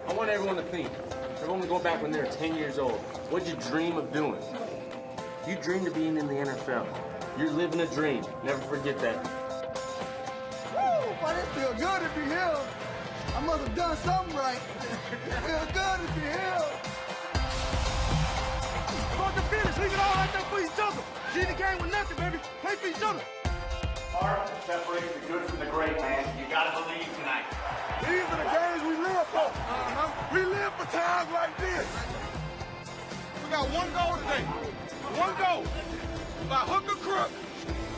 I want everyone to think. Everyone to go back when they were 10 years old. What'd you dream of doing? You dreamed of being in the NFL. You're living a dream. Never forget that. Woo! Boy, it feel good to be here. I must have done something right. It feel good to be here. Fuck the finish. Leave it all out there for each other. Leave the game with nothing, baby. Play for each other. Art separates the good from the great, man. You gotta believe tonight. These are the games we live for. We live for times like this. We got one goal today. One goal. By hook or crook,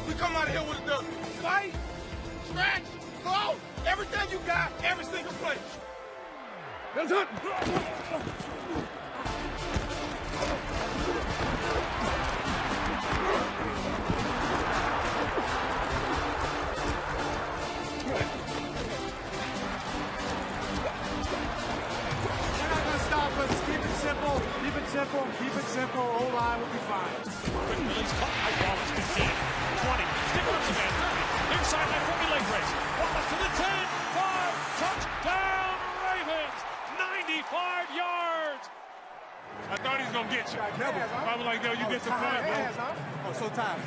we come out of here with the fight, scratch, claw, everything you got, every single play. Let's hunt. Keep it simple, keep it simple. O-line will be fine. Release caught by Wallace to 10, 20, stick up the man, 30, inside left rookie leg race. Wallace to the 10, 5, touchdown Ravens, 95 yards. I thought he was going to get you. I was like, yo, you get the fun, bro. I'm so tired.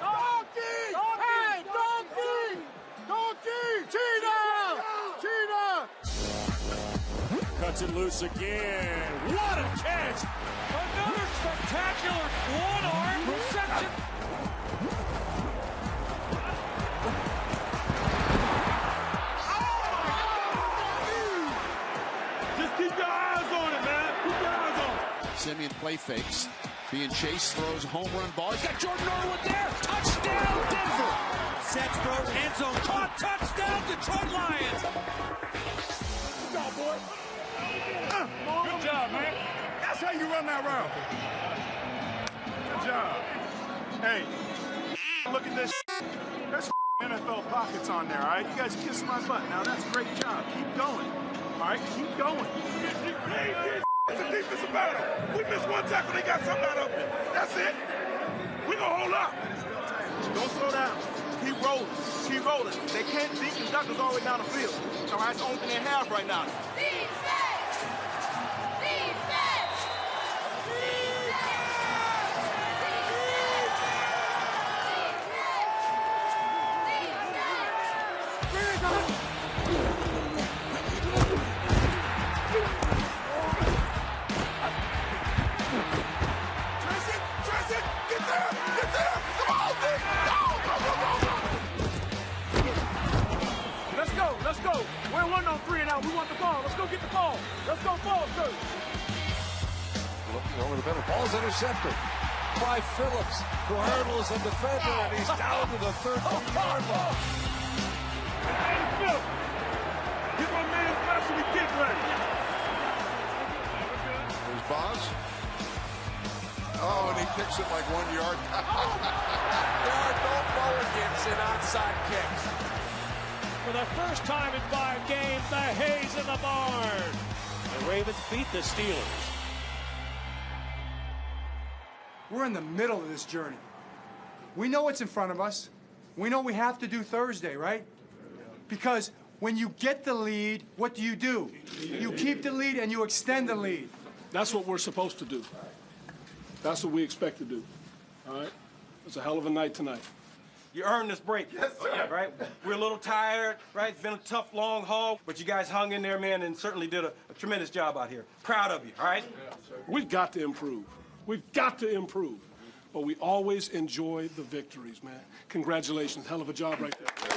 Donkey! Hey, donkey! Donkey! Cheetah! Cheetah! Cuts it loose again. What a catch! Another spectacular one-arm reception. Just keep your eyes on it, man. Keep your eyes on it. Simeon play fakes. Being chased, throws home run ball. He's got Jordan Norwood there. Touchdown, Denver. Sets throws end zone. Caught touchdown, Detroit Lions. Good job, boy. Good job, man. That's how you run that route. Good job. Hey, look at this. There's NFL pockets on there, all right? You guys kiss my butt. Now, that's a great job. Keep going. All right, keep going. It's a defensive battle. We missed one tackle, they got something out of it. That's it. We gonna hold up. Don't slow down. Keep rolling. Keep rolling. They can't conduct us all the way down the field. All right, it's the only thing they have right now. Let's go. We're 1-on-3 and out. We want the ball. Let's go get the ball. Let's go ball, sir. Looking over the middle. Ball's intercepted by Phillips, who hurdles a defender, and he's down to the 13-yard line. Hey, Phil. Get my man special and get ready. There's Boz. Oh, and he kicks it like 1 yard. There are no mulligans in onside kicks. For the first time in 5 games, the Hayes in the barn. The Ravens beat the Steelers. We're in the middle of this journey. We know what's in front of us. We know we have to do Thursday, right? Because when you get the lead, what do? You keep the lead and you extend the lead. That's what we're supposed to do. That's what we expect to do. All right? It's a hell of a night tonight. You earned this break. Yes, sir. Right? We're a little tired, right? It's been a tough, long haul, but you guys hung in there, man, and certainly did a tremendous job out here. Proud of you, all right? We've got to improve. We've got to improve. But we always enjoy the victories, man. Congratulations. Hell of a job right there.